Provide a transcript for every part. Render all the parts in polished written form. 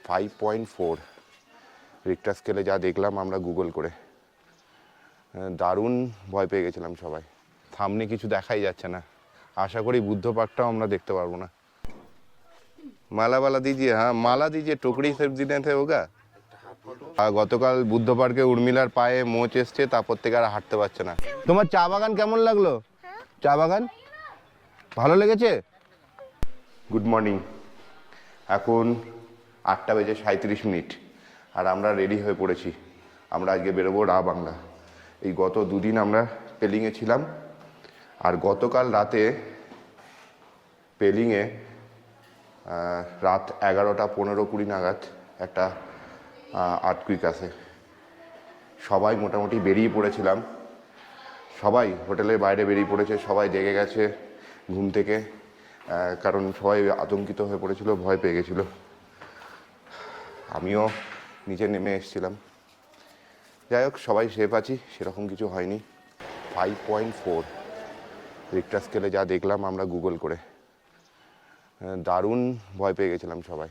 5.4 Richter স্কেলে যা দেখলাম আমরা গুগল করে, দারুণ ভয় পেয়ে গেছিলাম সবাই। সামনে কিছু দেখাই যাচ্ছে না, আশা করি বুদ্ধ পার্কটাও আমরা দেখতে পারবো না। মালা বালা দিজিয়ে, হ্যাঁ মালা দিজিয়ে, টুকরি সেব দিনে থে হোগা। গতকাল বুদ্ধ পার্কে উর্মিলার পায়ে মোচ এসছে, তারপর থেকে আর হাঁটতে পারছে না। তোমার চা বাগান কেমন লাগলো? চা বাগান ভালো লেগেছে? গুড মর্নিং, এখন 8:37 আর আমরা রেডি হয়ে পড়েছি। আমরা আজকে বেরোবো রা বাংলা। এই গত দুদিন আমরা পেলিংয়ে ছিলাম, আর গতকাল রাতে পেলিংয়ে রাত 11:15-20 নাগাদ একটা আর্থকুইক আসে। সবাই মোটামুটি বেরিয়ে পড়েছিলাম, সবাই হোটেলের বাইরে বেরিয়ে পড়েছে, সবাই জেগে গেছে ঘুম থেকে, কারণ সবাই আতঙ্কিত হয়ে পড়েছিল, ভয় পেয়ে গেছিলো। আমিও নিচে নেমে এসেছিলাম। যাই হোক, সবাই সেফ আছি, সেরকম কিছু হয়নি। 5.4 রিক্টার স্কেলে যা দেখলাম আমরা গুগল করে, দারুণ ভয় পেয়ে গেছিলাম সবাই।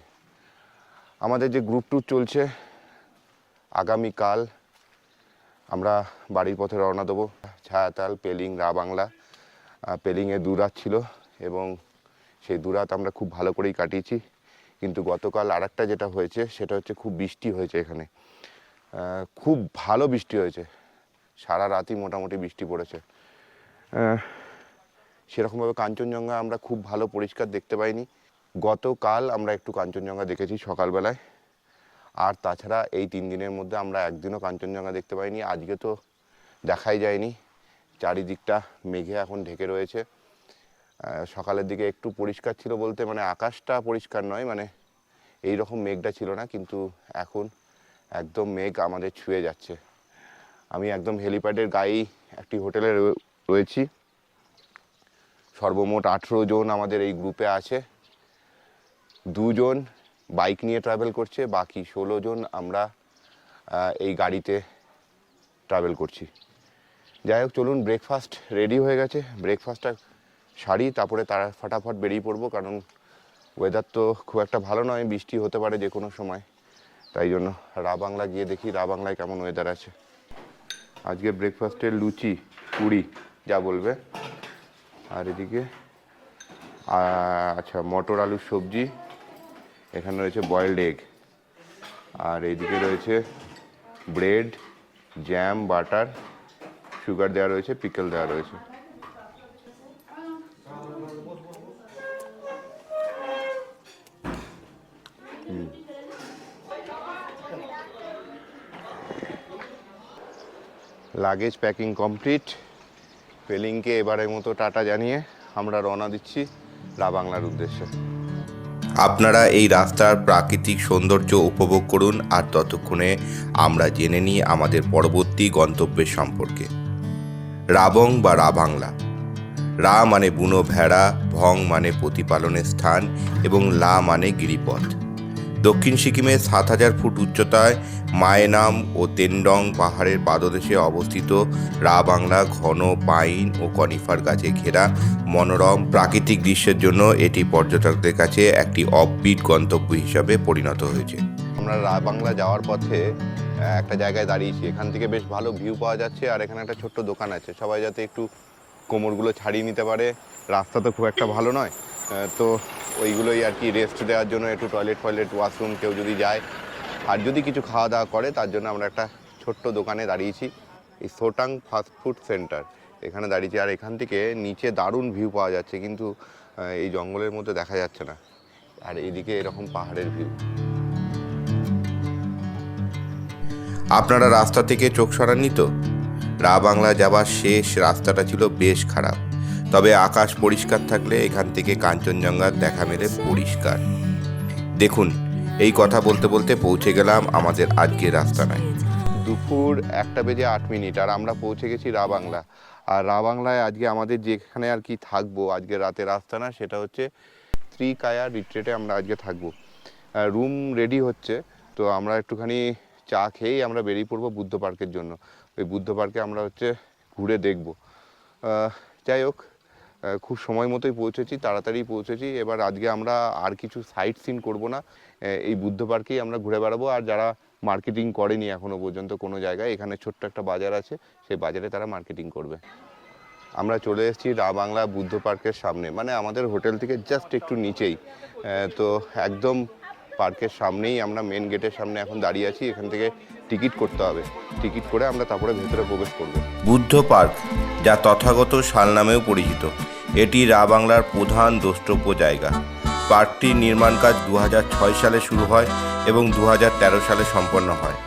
আমাদের যে গ্রুপ ট্যুর চলছে, আগামীকাল আমরা বাড়ির পথে রওনা দেবো। ছায়াতাল, পেলিং, রা বাংলা। পেলিংয়ে 2 রাত ছিল এবং সেই 2 রাত আমরা খুব ভালো করেই কাটিয়েছি। কিন্তু গতকাল আরেকটা যেটা হয়েছে সেটা হচ্ছে খুব বৃষ্টি হয়েছে এখানে, খুব ভালো বৃষ্টি হয়েছে, সারা রাতই মোটামুটি বৃষ্টি পড়েছে। সেরকমভাবে কাঞ্চনজঙ্ঘা আমরা খুব ভালো পরিষ্কার দেখতে পাইনি। গতকাল আমরা একটু কাঞ্চনজঙ্ঘা দেখেছি সকালবেলায়, আর তাছাড়া এই 3 দিনের মধ্যে আমরা একদিনও কাঞ্চনজঙ্ঘা দেখতে পাইনি। আজকে তো দেখাই যায়নি, চারিদিকটা মেঘে এখন ঢেকে রয়েছে। সকালের দিকে একটু পরিষ্কার ছিল বলতে, মানে আকাশটা পরিষ্কার নয়, মানে এই রকম মেঘটা ছিল না, কিন্তু এখন একদম মেঘ আমাদের ছুঁয়ে যাচ্ছে। আমি একদম হেলিপ্যাডের গায়েই একটি হোটেলে রয়েছি। সর্বমোট 18 জন আমাদের এই গ্রুপে আছে। 2 জন বাইক নিয়ে ট্রাভেল করছে, বাকি 16 জন আমরা এই গাড়িতে ট্রাভেল করছি। যাই হোক, চলুন, ব্রেকফাস্ট রেডি হয়ে গেছে, ব্রেকফাস্টটা সারি, তারপরে তারা ফটাফট বেরিয়ে পড়বো, কারণ ওয়েদার তো খুব একটা ভালো নয়, বৃষ্টি হতে পারে যে কোনো সময়। তাই জন্য রা বাংলা গিয়ে দেখি রা বাংলায় কেমন ওয়েদার আছে। আজকে ব্রেকফাস্টের লুচি, পুরি যা বলবে, আর এদিকে আচ্ছা মটর আলুর সবজি, এখানে রয়েছে বয়েলড এগ, আর এইদিকে রয়েছে ব্রেড, জ্যাম, বাটার, সুগার দেওয়া রয়েছে, পিকল দেওয়া রয়েছে। Luggage packing complete. পেলিংকে এবারের মতো টাটা জানিয়ে আমরা রওনা দিচ্ছি রা বাংলার উদ্দেশ্যে। আপনারা এই রাস্তার প্রাকৃতিক সৌন্দর্য উপভোগ করুন, আর ততক্ষণে আমরা জেনে নিই আমাদের পরবর্তী গন্তব্যের সম্পর্কে। রাবং বা রা বাংলা। রা মানে বুনো ভেড়া, ভং মানে প্রতিপালনের স্থান এবং লা মানে গিরিপথ। দক্ষিণ সিকিমের 7000 ফুট উচ্চতায় মায়েনাম ও তেন্ডং পাহাড়ের পাদদেশে অবস্থিত রা বাংলা ঘন পাইন ও কনিফার গাছে ঘেরা মনোরম প্রাকৃতিক দৃশ্যের জন্য এটি পর্যটকদের কাছে একটি অফবিট গন্তব্য হিসাবে পরিণত হয়েছে। আমরা রা বাংলা যাওয়ার পথে একটা জায়গায় দাঁড়িয়েছি, এখান থেকে বেশ ভালো ভিউ পাওয়া যাচ্ছে, আর এখানে একটা ছোট্ট দোকান আছে, সবাই যাতে একটু কোমরগুলো ছাড়িয়ে নিতে পারে। রাস্তা তো খুব একটা ভালো নয়, তো ওইগুলোই আর কি, রেস্ট দেওয়ার জন্য একটু টয়লেট ওয়াশরুম কেউ যদি যায়, আর যদি কিছু খাওয়া দাওয়া করে, তার জন্য আমরা একটা ছোট্ট দোকানে দাঁড়িয়েছি, এই সোটাং ফাস্ট ফুড সেন্টার, এখানে দাঁড়িয়েছি। আর এখান থেকে নিচে দারুণ ভিউ পাওয়া যাচ্ছে, কিন্তু এই জঙ্গলের মধ্যে দেখা যাচ্ছে না, আর এইদিকে এরকম পাহাড়ের ভিউ। আপনারা রাস্তা থেকে চোখ সরাননি তো? রা বাংলা যাওয়ার শেষ রাস্তাটা ছিল বেশ খারাপ, তবে আকাশ পরিষ্কার থাকলে এখান থেকে কাঞ্চনজঙ্ঘার দেখা মেলে পরিষ্কার। দেখুন, এই কথা বলতে বলতে পৌঁছে গেলাম আমাদের আজকের আস্তানায়। দুপুর 1:08 আর আমরা পৌঁছে গেছি রা বাংলা। আর রা বাংলায় আজকে আমাদের যেখানে আর কি থাকবো আজকে রাতের আস্তানা, সেটা হচ্ছে ত্রিকায়া রিট্রিটে আমরা আজকে থাকবো। রুম রেডি হচ্ছে, তো আমরা একটুখানি চা খেয়েই আমরা বেরিয়ে পড়বো বুদ্ধ পার্কের জন্য। ওই বুদ্ধ পার্কে আমরা ঘুরে দেখবো। যাই হোক, খুব সময় মতোই পৌঁছেছি, তাড়াতাড়ি পৌঁছেছি। এবার আজকে আমরা আর কিছু সাইট সিন করবো না, এই বুদ্ধ পার্কেই আমরা ঘুরে বেড়াবো। আর যারা মার্কেটিং করেনি এখনও পর্যন্ত কোনো জায়গায়, এখানে ছোট্ট একটা বাজার আছে, সেই বাজারে তারা মার্কেটিং করবে। আমরা চলে এসেছি রা বাংলা বুদ্ধ পার্কের সামনে, মানে আমাদের হোটেল থেকে জাস্ট একটু নিচেই। তো একদম পার্কের সামনেই আমরা মেন গেটের সামনে এখন দাঁড়িয়ে আছি। এখান থেকে টিকিট করতে হবে, টিকিট করে আমরা তারপরে ভেতরে প্রবেশ করব। বুদ্ধ পার্ক, যা তথাগত শাল নামেও পরিচিত, এটি রা বাংলার প্রধান দ্রষ্টব্য জায়গা। পার্কটির নির্মাণ কাজ 2006 সালে শুরু হয় এবং 2013 সালে সম্পন্ন হয়।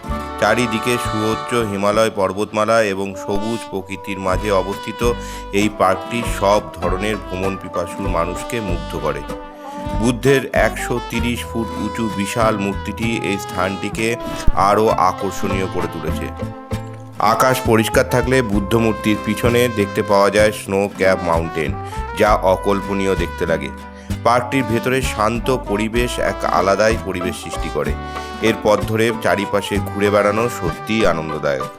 চারিদিকে সুউচ্চ হিমালয় পর্বতমালা এবং সবুজ প্রকৃতির মাঝে অবস্থিত এই পার্কটি সব ধরনের ভ্রমণ পিপাসুর মানুষকে মুগ্ধ করে। বুদ্ধের 130 ফুট উঁচু বিশাল মূর্তিটি এই স্থানটিকে আরও আকর্ষণীয় করে তুলেছে। আকাশ পরিষ্কার থাকলে বুদ্ধ মূর্তির পিছনে দেখতে পাওয়া যায় স্নো ক্যাপ মাউন্টেন, যা অকল্পনীয় দেখতে লাগে। পার্কটির ভেতরে শান্ত পরিবেশ এক আলাদাই পরিবেশ সৃষ্টি করে। এর পথ ধরে চারিপাশে ঘুরে বেড়ানো সত্যিই আনন্দদায়ক।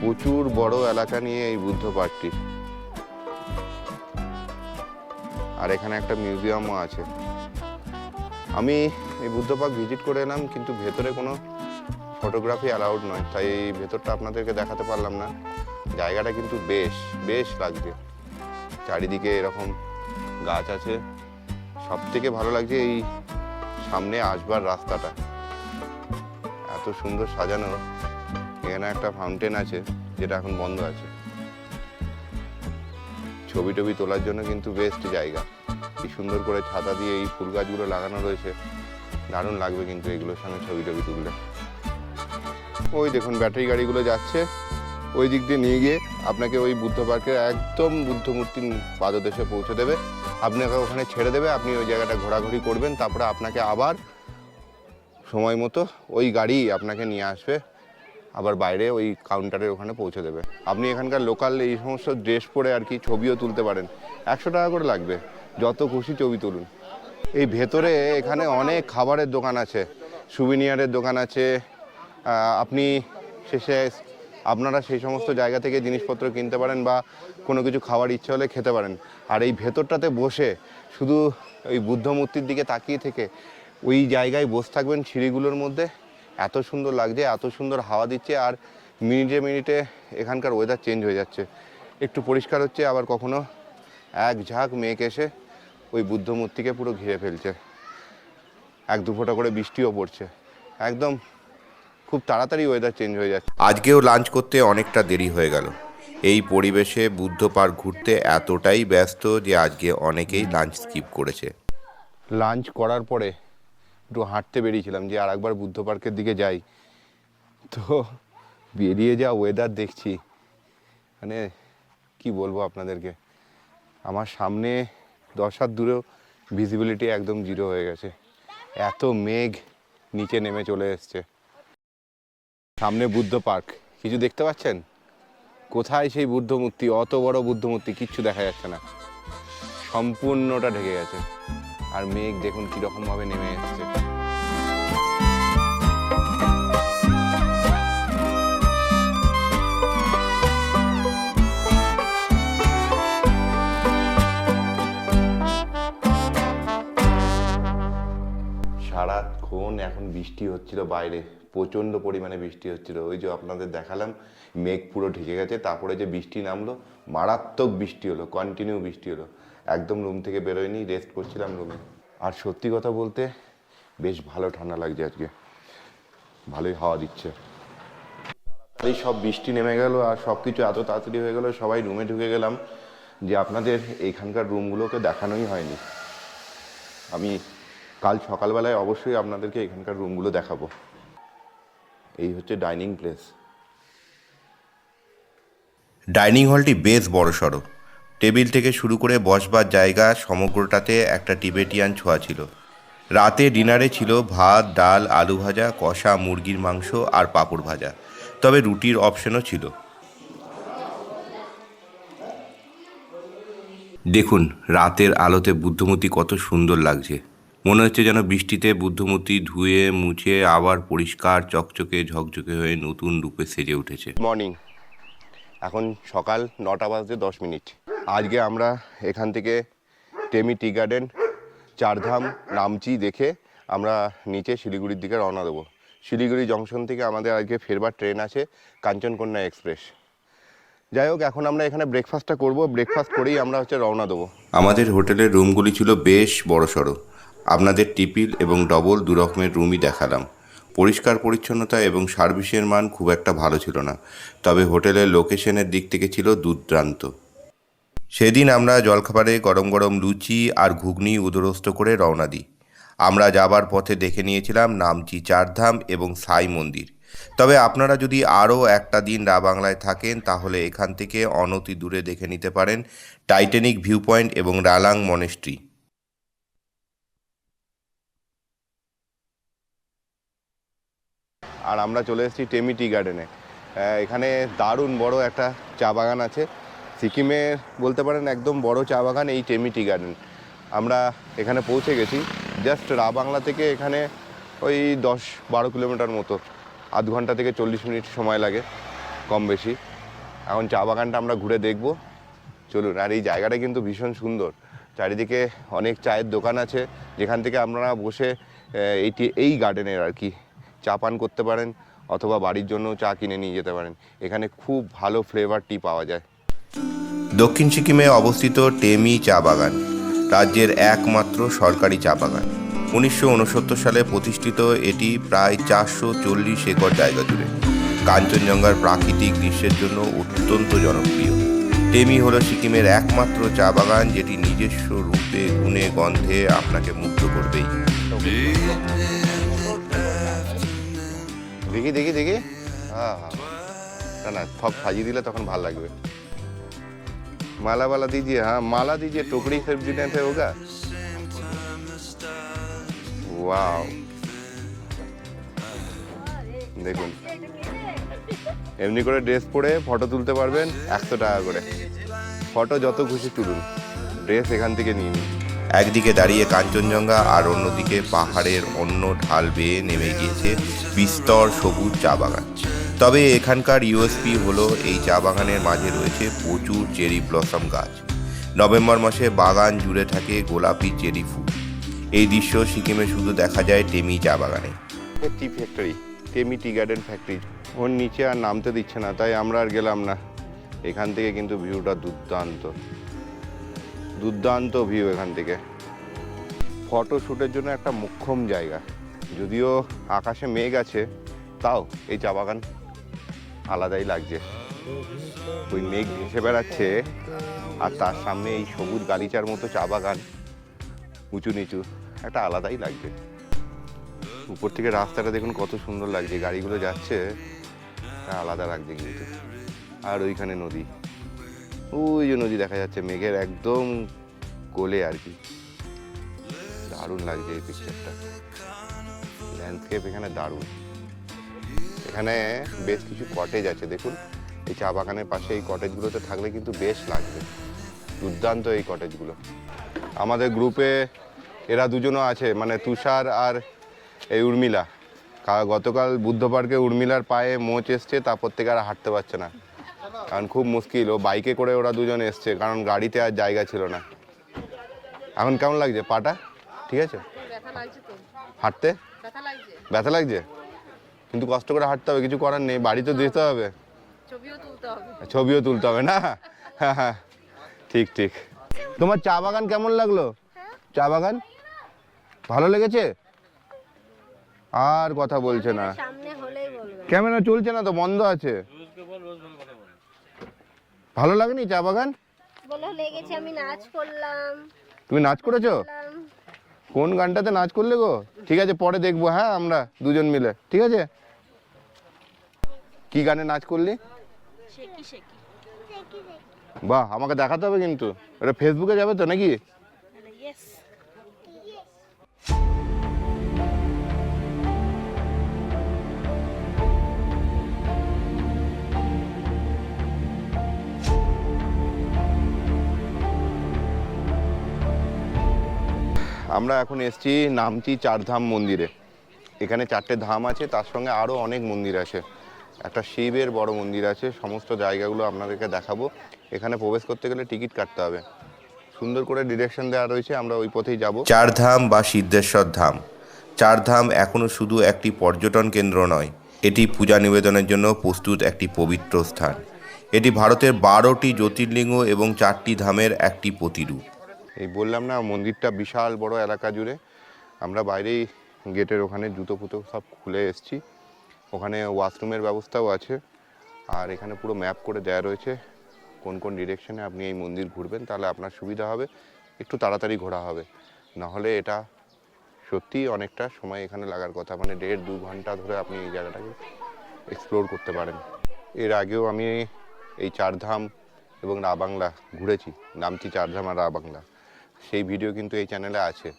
প্রচুর বড় এলাকা নিয়ে এই বুদ্ধ পার্কটি, আর এখানে একটা মিউজিয়ামও আছে। আমি এই বুদ্ধ পার্ক ভিজিট করে এলাম, কিন্তু ভেতরে কোনো ফটোগ্রাফি অ্যালাউড নয়, তাই এই ভেতরটা আপনাদেরকে দেখাতে পারলাম না। জায়গাটা কিন্তু বেশ লাগছে, চারিদিকে এরকম গাছ আছে। সব থেকে ভালো লাগছে এই সামনে আসবার রাস্তাটা, এত সুন্দর সাজানো। এখানে একটা ফাউন্টেন আছে যেটা এখন বন্ধ আছে। ছবি টবি তোলার জন্য কিন্তু বেস্ট জায়গা। কি সুন্দর করে ছাতা দিয়ে এই ফুল গাছগুলো লাগানো রয়েছে, দারুণ লাগবে কিন্তু এগুলোর সঙ্গে ছবি টবি তুললে। ওই দেখুন ব্যাটারি গাড়িগুলো যাচ্ছে, ওই দিক দিয়ে নিয়ে গিয়ে আপনাকে ওই বুদ্ধ পার্কের একদম বুদ্ধ মূর্তির পাদদেশে পৌঁছে দেবে। আপনাকে ওখানে ছেড়ে দেবে, আপনি ওই জায়গাটা ঘোরাঘুরি করবেন, তারপরে আপনাকে আবার সময় মতো ওই গাড়ি আপনাকে নিয়ে আসবে, আবার বাইরে ওই কাউন্টারের ওখানে পৌঁছে দেবে। আপনি এখানকার লোকাল এই সমস্ত ড্রেস পরে আর কি ছবিও তুলতে পারেন। 100 টাকা করে লাগবে, যত খুশি ছবি তুলুন। এই ভেতরে এখানে অনেক খাবারের দোকান আছে, সুভিনিয়ারের দোকান আছে। আপনি শেষে আপনারা সেই সমস্ত জায়গা থেকে জিনিসপত্র কিনতে পারেন বা কোনো কিছু খাওয়ার ইচ্ছে হলে খেতে পারেন। আর এই ভেতরটাতে বসে শুধু ওই বুদ্ধ মূর্তির দিকে তাকিয়ে থেকে ওই জায়গায় বসে থাকবেন সিঁড়িগুলোর মধ্যে। এত সুন্দর লাগছে, এত সুন্দর হাওয়া দিচ্ছে। আর মিনিটে মিনিটে এখানকার ওয়েদার চেঞ্জ হয়ে যাচ্ছে, একটু পরিষ্কার হচ্ছে, আবার কখনো এক ঝাঁক মেঘ এসে ওই বুদ্ধ মূর্তিকে পুরো ঘিরে ফেলছে। 1-2 ফোঁটা করে বৃষ্টিও পড়ছে। একদম খুব তাড়াতাড়ি ওয়েদার চেঞ্জ হয়ে যাচ্ছে। আজকেও লাঞ্চ করতে অনেকটা দেরি হয়ে গেল। এই পরিবেশে বুদ্ধ পার্ক ঘুরতে এতটাই ব্যস্ত যে আজকে অনেকেই লাঞ্চ স্কিপ করেছে। লাঞ্চ করার পরে একটু হাঁটতে বেরিয়েছিলাম যে আর একবার বুদ্ধ পার্কের দিকে যাই। তো বেরিয়ে যা ওয়েদার দেখছি, মানে কি বলবো আপনাদেরকে, আমার সামনে 10 হাত দূরেও ভিজিবিলিটি একদম জিরো হয়ে গেছে। এত মেঘ নিচে নেমে চলে এসছে। সামনে বুদ্ধ পার্ক, কিছু দেখতে পাচ্ছেন? কোথায় সেই বুদ্ধ মূর্তি? অত বড় বুদ্ধ মূর্তি, কিচ্ছু দেখা যাচ্ছে না, সম্পূর্ণটা ঢেকে গেছে। আর মেঘ দেখুন কিরকম ভাবে নেমে এসছে। সারাক্ষণ এখন বৃষ্টি হচ্ছিল বাইরে, প্রচণ্ড পরিমাণে বৃষ্টি হচ্ছিল। ওই যে আপনাদের দেখালাম মেঘ পুরো ঢেকে গেছে, তারপরে যে বৃষ্টি নামলো, মারাত্মক বৃষ্টি হলো, কন্টিনিউ বৃষ্টি হলো। একদম রুম থেকে বেরোয়নি, রেস্ট করছিলাম রুমে। আর সত্যি কথা বলতে বেশ ভালো ঠান্ডা লাগছে আজকে, ভালোই হাওয়া দিচ্ছে। এই সব বৃষ্টি নেমে গেল আর সব কিছু এত তাড়াতাড়ি হয়ে গেল, সবাই রুমে ঢুকে গেলাম যে আপনাদের এইখানকার রুমগুলোকে দেখানোই হয়নি। আমি কাল সকালবেলায় অবশ্যই আপনাদেরকে এখানকার রুমগুলো দেখাবো। এই হচ্ছে ডাইনিং প্লেস। ডাইনিং হলটি বেশ বড়সড়। টেবিল থেকে শুরু করে বসবার জায়গা সমগ্রটাতে একটা টিবেটিয়ান ছোঁয়া ছিল। রাতে ডিনারে ছিল ভাত, ডাল, আলু ভাজা, কষা মুরগির মাংস আর পাঁপড় ভাজা, তবে রুটির অপশনও ছিল। দেখুন রাতের আলোতে বুদ্ধমূর্তি কত সুন্দর লাগছে। মনে হচ্ছে যেন বৃষ্টিতে বুদ্ধমূর্তি ধুয়ে মুছে আবার পরিষ্কার চকচকে ঝকঝকে হয়ে নতুন রূপে সেজে উঠেছে। মর্নিং, এখন সকাল 9টা বাজতে 10 মিনিট। আজকে আমরা এখান থেকে Tammy tea garden, Chardham, Namchi দেখে আমরা নিচে শিলিগুড়ির দিকে রওনা দেবো। শিলিগুড়ি জংশন থেকে আমাদের আজকে ফেরবার ট্রেন আছে কাঞ্চনকন্যা এক্সপ্রেস। যাই হোক, এখন আমরা এখানে ব্রেকফাস্টটা করব, ব্রেকফাস্ট করেই আমরা রওনা দেবো। আমাদের হোটেলের রুমগুলি ছিল বেশ বড়সড়। আপনাদের টিপিল এবং ডবল দু রকমের রুমই দেখালাম। পরিষ্কার পরিচ্ছন্নতা এবং সার্ভিসের মান খুব একটা ভালো ছিল না, তবে হোটেলের লোকেশনের দিক থেকে ছিল দুর্দান্ত। সেদিন আমরা জলখাবারে গরম গরম লুচি আর ঘুগনি উদরস্থ করে রওনা দিই। আমরা যাবার পথে দেখে নিয়েছিলাম নামচি, চারধাম এবং সাই মন্দির। তবে আপনারা যদি আরও একটা দিন রাবাংলায় থাকেন তাহলে এখান থেকে অনতি দূরে দেখে নিতে পারেন টাইটানিক ভিউ পয়েন্ট এবং রালাং মনেস্ট্রি। আর আমরা চলে এসেছি টেমি টি গার্ডেনে। এখানে দারুণ বড় একটা চা বাগান আছে, সিকিমের বলতে পারেন একদম বড় চা বাগান এই টেমি টি গার্ডেন। আমরা এখানে পৌঁছে গেছি, জাস্ট রাবাংলা থেকে এখানে ওই 10-12 কিলোমিটার মতো, আধ ঘন্টা থেকে 40 মিনিট সময় লাগে কম বেশি। এখন চা বাগানটা আমরা ঘুরে দেখব, চলুন। আর এই জায়গাটা কিন্তু ভীষণ সুন্দর, চারিদিকে অনেক চায়ের দোকান আছে যেখান থেকে আপনারা বসে এই গার্ডেনের আর কি চা পান করতে পারেন, অথবা বাড়ির জন্য চা কিনে নিয়ে যেতে পারেন। এখানে খুব ভালো ফ্লেভার টি পাওয়া যায়। দক্ষিণ সিকিমে অবস্থিত টেমি চা বাগান রাজ্যের একমাত্র সরকারি চা বাগান। 1969 সালে প্রতিষ্ঠিত এটি প্রায় 440 একর জায়গা জুড়ে কাঞ্চনজঙ্ঘার প্রাকৃতিক দৃশ্যের জন্য অত্যন্ত জনপ্রিয়। টেমি হলো সিকিমের একমাত্র চা বাগান যেটি নিজস্ব রূপে, গুণে, গন্ধে আপনাকে মুগ্ধ করবেই। দেখি দেখি দেখি, হ্যাঁ হ্যাঁ, না না, সব সাজিয়ে দিলে তখন ভালো লাগবে। माला वाला दीजिए, हाँ माला दीजिए, टोकरी सिर्फ देने से होगा। वाओ, দেখুন এমনি করে ড্রেস পরে ফটো তুলতে পারবেন 100 টাকা করে। ফটো যত খুশি তুলুন, ড্রেস এখান থেকে নিয়ে নিন। একদিকে দাঁড়িয়ে কাঞ্চনজঙ্ঘা আর অন্যদিকে পাহাড়ের অন্য ঢাল বেয়ে নেমে গিয়েছে বিস্তর সবুজ চা বাগান। তবে এখানকার ইউএসপি হলো এই চা বাগানের মাঝে রয়েছে প্রচুর চেরি ব্লসম গাছ। নভেম্বর মাসে বাগান জুড়ে থাকে গোলাপি চেরি ফুল। এই দৃশ্য সিকিমে শুধু দেখা যায় টেমি চা বাগানে। Tea factory, Temi tea garden factory, ওর নিচে আর নামতে দিচ্ছে না, তাই আমরা আর গেলাম না। এখান থেকে কিন্তু ভিউটা দুর্দান্ত, দুর্দান্ত ভিউ এখান থেকে। ফটো শ্যুটের জন্য একটা মোক্ষম জায়গা, যদিও আকাশে মেঘ আছে, তাও এই চা বাগান আলাদাই লাগছে। ওই মেঘ ভেসে বেড়াচ্ছে আর তার সামনে এই সবুজ গালিচার মতো চা বাগান, উঁচু নিচু, একটা আলাদাই লাগছে। উপর থেকে রাস্তাটা দেখুন কত সুন্দর লাগছে, গাড়িগুলো যাচ্ছে, আলাদা লাগছে কিন্তু। আর ওইখানে নদী, ওই যে নদী দেখা যাচ্ছে মেঘের একদম কোলে আর কি। দারুণ লাগছে এই পিকচারটা, ল্যান্ডস্কেপ এখানে দারুণ। এখানে বেশ কিছু কটেজ আছে দেখুন, এই চা বাগানের পাশে এই কটেজগুলোতে থাকলে কিন্তু বেশ লাগবে, দুর্দান্ত এই কটেজগুলো। আমাদের গ্রুপে এরা দুজনও আছে, মানে তুষার আর এই উর্মিলা। গতকাল বুদ্ধ পার্কে উর্মিলার পায়ে মোচ এসছে, তারপর থেকে আর হাঁটতে পারছে না, কারণ খুব মুশকিল। ও বাইকে করে ওরা দুজন এসছে, কারণ গাড়িতে আর জায়গা ছিল না। এখন কেমন লাগছে পাটা? ঠিক আছে, হাঁটতে ব্যথা লাগছে, কিন্তু কষ্ট করে হাঁটতে হবে, কিছু করার নেই, বাড়ি তো দিতে হবে, ছবিও তুলতে হবে না। হ্যাঁ হ্যাঁ, ঠিক ঠিক। তোমার চা বাগান কেমন লাগলো? চা বাগান ভালো লেগেছে? আর কথা বলছে না, ক্যামেরা চলছে না তো, বন্ধ আছে। ভালো লাগেনি চা বাগান? ভালো লেগেছে, আমি নাচ করলাম। তুমি নাচ করেছো? কোন গানটাতে নাচ করলে গো? ঠিক আছে, পরে দেখবো, হ্যাঁ আমরা দুজন মিলে, ঠিক আছে। কি গানে নাচ করলি? বাহ, আমাকে দেখাতে হবে কিন্তু, এটা ফেসবুকে যাবে তো নাকি? আমরা এখন এসেছি নামচি চারধাম মন্দিরে। এখানে 4টে ধাম আছে, তার সঙ্গে আরও অনেক মন্দির আছে। একটা শিবের বড় মন্দির আছে, সমস্ত জায়গাগুলো আপনাদেরকে দেখাবো। এখানে প্রবেশ করতে গেলে টিকিট কাটতে হবে। সুন্দর করে ডিরেকশন দেওয়া রয়েছে, আমরা ওই পথেই যাব। চারধাম বা সিদ্ধেশ্বর ধাম। চারধাম এখনও শুধু একটি পর্যটন কেন্দ্র নয়, এটি পূজা নিবেদনের জন্য প্রস্তুত একটি পবিত্র স্থান। এটি ভারতের 12টি জ্যোতির্লিঙ্গ এবং 4টি ধামের একটি প্রতিরূপ। এই বললাম না, মন্দিরটা বিশাল বড় এলাকা জুড়ে। আমরা বাইরেই গেটের ওখানে জুতো ফুতো সব খুলে এসেছি। ওখানে ওয়াশরুমের ব্যবস্থাও আছে, আর এখানে পুরো ম্যাপ করে দেওয়া রয়েছে কোন কোন ডিরেকশনে আপনি এই মন্দির ঘুরবেন, তাহলে আপনার সুবিধা হবে, একটু তাড়াতাড়ি ঘোরা হবে। নাহলে এটা সত্যিই অনেকটা সময় এখানে লাগার কথা, মানে 1.5-2 ঘন্টা ধরে আপনি এই জায়গাটাকে এক্সপ্লোর করতে পারেন। এর আগেও আমি এই চারধাম এবং রাবাংলা ঘুরেছি, নামটি চারধাম আর রাবাংলা, সেই ভিডিও কিন্তু এই চ্যানেলে আছে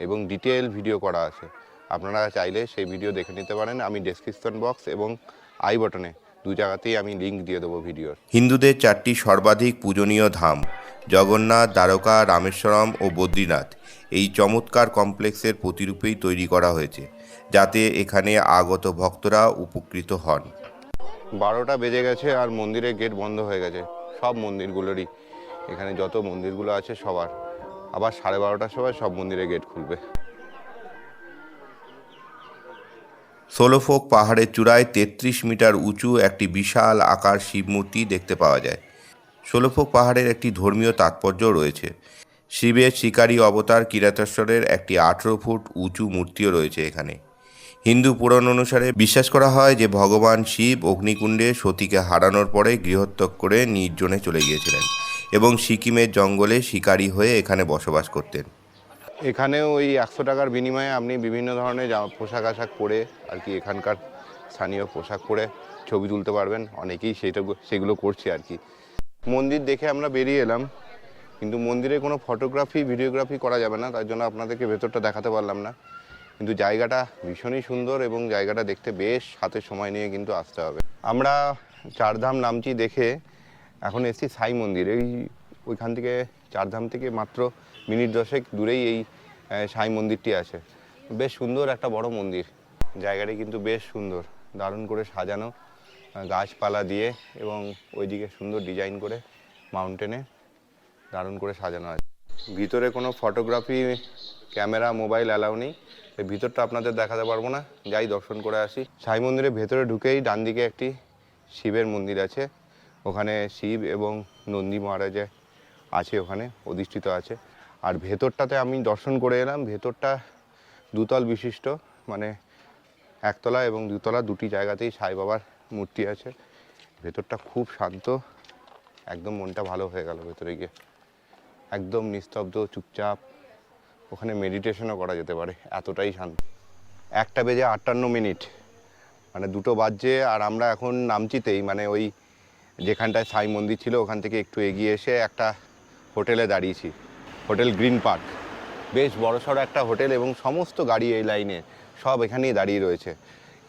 এবং ডিটেল ভিডিও করা আছে। আপনারা চাইলে সেই ভিডিও দেখে নিতে পারেন। আমি ডেসক্রিপশন বক্স এবং আই বটনে 2 জায়গাতেই আমি লিঙ্ক দিয়ে দেবো ভিডিওর। হিন্দুদের 4টি সর্বাধিক পূজনীয় ধাম জগন্নাথ, দ্বারকা, রামেশ্বরম ও বদ্রীনাথ এই চমৎকার কমপ্লেক্সের প্রতিরূপেই তৈরি করা হয়েছে, যাতে এখানে আগত ভক্তরা উপকৃত হন। 12টা বেজে গেছে আর মন্দিরের গেট বন্ধ হয়ে গেছে, সব মন্দিরগুলোরই। এখানে যত মন্দিরগুলো আছে সবার, আবার 12:30টার সময় সব মন্দিরের গেট খুলবে। সোলোফোক পাহাড়ের চূড়ায় 33 মিটার উঁচু একটি বিশাল আকার শিব মূর্তি দেখতে পাওয়া যায়। সোলোফোক পাহাড়ের একটি ধর্মীয় তাৎপর্য রয়েছে। শিবের শিকারী অবতার কিরাতেশ্বরের একটি 18 ফুট উঁচু মূর্তিও রয়েছে এখানে। হিন্দু পুরাণ অনুসারে বিশ্বাস করা হয় যে ভগবান শিব অগ্নিকুণ্ডে সতীকে হারানোর পরে গৃহত্যাগ করে নির্জনে চলে গিয়েছিলেন এবং সিকিমের জঙ্গলে শিকারী হয়ে এখানে বসবাস করতেন। এখানেও ওই 100 টাকার বিনিময়ে আপনি বিভিন্ন ধরনের পোশাক আশাক পরে আর কি, এখানকার স্থানীয় পোশাক পরে ছবি তুলতে পারবেন। অনেকেই সেগুলো করছে আর কি। মন্দির দেখে আমরা বেরিয়ে এলাম, কিন্তু মন্দিরে কোনো ফটোগ্রাফি ভিডিওগ্রাফি করা যাবে না, তার জন্য আপনাদেরকে ভেতরটা দেখাতে পারলাম না। কিন্তু জায়গাটা ভীষণই সুন্দর এবং জায়গাটা দেখতে বেশ হাতে সময় নিয়ে কিন্তু আসতে হবে। আমরা চারধাম নামটি দেখে এখন এসেছি সাই মন্দির। ওইখান থেকে চারধাম থেকে মাত্র মিনিট 10 দূরেই এই সাই মন্দিরটি আছে। বেশ সুন্দর একটা বড় মন্দির, জায়গাটি কিন্তু বেশ সুন্দর, দারুণ করে সাজানো গাছপালা দিয়ে, এবং ওইদিকে সুন্দর ডিজাইন করে মাউন্টেনে দারুণ করে সাজানো আছে। ভিতরে কোনো ফটোগ্রাফি ক্যামেরা মোবাইল অ্যালাউ নেই, এই ভিতরটা আপনাদের দেখাতে পারবো না, যাই দর্শন করে আসি। সাই মন্দিরের ভেতরে ঢুকেই ডান দিকে একটি শিবের মন্দির আছে, ওখানে শিব এবং নন্দী মহারাজা আছে, ওখানে অধিষ্ঠিত আছে। আর ভেতরটাতে আমি দর্শন করে এলাম, ভেতরটা 2 তল বিশিষ্ট, মানে 1 তলা এবং 2 তলা দুটি জায়গাতেই সাই বাবার মূর্তি আছে। ভেতরটা খুব শান্ত, একদম মনটা ভালো হয়ে গেল ভেতরে গিয়ে, একদম নিস্তব্ধ চুপচাপ। ওখানে মেডিটেশনও করা যেতে পারে, এতটাই শান্ত। 1টা বেজে 58 মানে 2টো বাজছে, আর আমরা এখন নামচিতেই, মানে ওই যেখানটায় সাই মন্দির ছিল ওখান থেকে একটু এগিয়ে এসে একটা হোটেলে দাঁড়িয়েছি, হোটেল গ্রিন পার্ক। বেশ বড়সড় একটা হোটেল এবং সমস্ত গাড়ি এই লাইনে সব এখানেই দাঁড়িয়ে রয়েছে।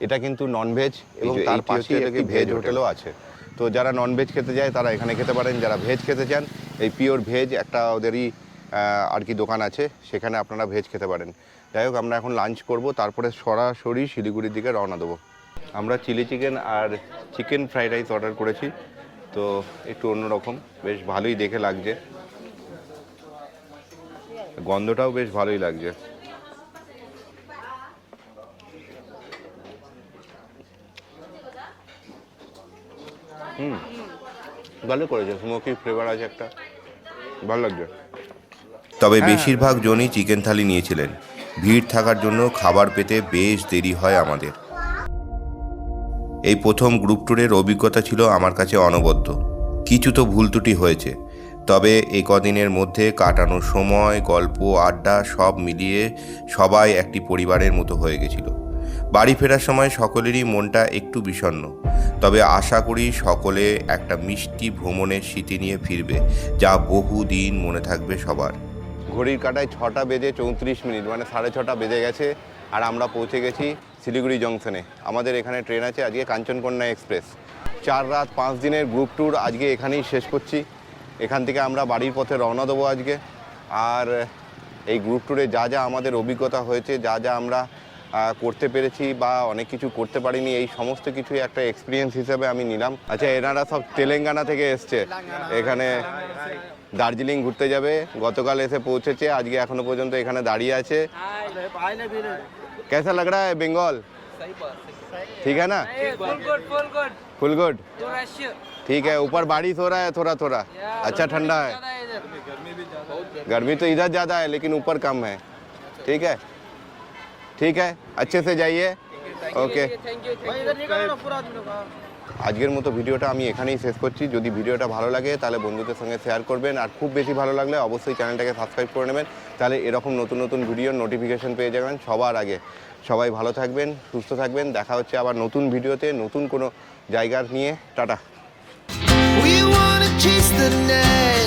এটা কিন্তু ননভেজ এবং তার পাশে একটি ভেজ হোটেলও আছে। তো যারা ননভেজ খেতে যায় তারা এখানে খেতে পারেন, যারা ভেজ খেতে চান এই পিওর ভেজ একটা ওদেরই আর কি দোকান আছে, সেখানে আপনারা ভেজ খেতে পারেন। যাই হোক, আমরা এখন লাঞ্চ করব, তারপরে সরাসরি শিলিগুড়ির দিকে রওনা দেবো। আমরা চিলি চিকেন আর চিকেন ফ্রাইড রাইস অর্ডার করেছি, তো একটু অন্যরকম, বেশ ভালোই দেখে লাগছে, গন্ধটাও বেশ ভালোই লাগছে। ভালো করেছে, স্মোকি ফ্লেভার আছে একটা, ভালো লাগছে। তবে বেশিরভাগ জনই চিকেন থালি নিয়েছিলেন। ভিড় থাকার জন্য খাবার পেতে বেশ দেরি হয় আমাদের। এই প্রথম গ্রুপ ট্যুরের অভিজ্ঞতা ছিল আমার কাছে অনবদ্য। কিছু তো ভুল ত্রুটি হয়েছে, তবে এই কদিনের মধ্যে কাটানো সময়, গল্প, আড্ডা সব মিলিয়ে সবাই একটি পরিবারের মতো হয়ে গেছিল। বাড়ি ফেরার সময় সকলেরই মনটা একটু বিষণ্ণ, তবে আশা করি সকলে একটা মিষ্টি ভ্রমণের স্মৃতি নিয়ে ফিরবে, যা বহুদিন মনে থাকবে সবার। ঘড়ির কাঁটায় 6টা বেজে 34 মিনিট, মানে 6:30 বেজে গেছে, আর আমরা পৌঁছে গেছি শিলিগুড়ি জংশনে। আমাদের এখানে ট্রেন আছে আজকে কাঞ্চনকন্যা এক্সপ্রেস। 4 রাত 5 দিনের গ্রুপ ট্যুর আজকে এখানেই শেষ করছি। এখান থেকে আমরা বাড়ির পথে রওনা দেবো আজকে। আর এই গ্রুপ ট্যুরে যা যা আমাদের অভিজ্ঞতা হয়েছে, যা যা আমরা করতে পেরেছি বা অনেক কিছু করতে পারিনি, এই সমস্ত কিছুই একটা এক্সপিরিয়েন্স হিসেবে আমি নিলাম। আচ্ছা, এনারা সব তেলেঙ্গানা থেকে এসছে এখানে দার্জিলিং ঘুরতে যাবে। গতকাল এসে পৌঁছেছে, আজকে এখনো পর্যন্ত এখানে দাঁড়িয়ে আছে। कैसा लग रहा है बंगाल? ठीक है ना? Full good. ठीक है, ऊपर बारिश हो रहा है थोड़ा थोड़ा, अच्छा ठंडा है। गर्मी तो इधर ज़्यादा है लेकिन ऊपर कम है। ठीक है, ठीक है, अच्छे से जाइए। ओके, আজকের মতো ভিডিওটা আমি এখানেই শেষ করছি। যদি ভিডিওটা ভালো লাগে তাহলে বন্ধুদের সঙ্গে শেয়ার করবেন, আর খুব বেশি ভালো লাগলে অবশ্যই চ্যানেলটাকে সাবস্ক্রাইব করে নেবেন, তাহলে এরকম নতুন নতুন ভিডিওর নোটিফিকেশন পেয়ে যাবেন সবার আগে। সবাই ভালো থাকবেন, সুস্থ থাকবেন, দেখা হচ্ছে আবার নতুন ভিডিওতে নতুন কোনো জায়গার নিয়ে। Tata. We wanna chase the night.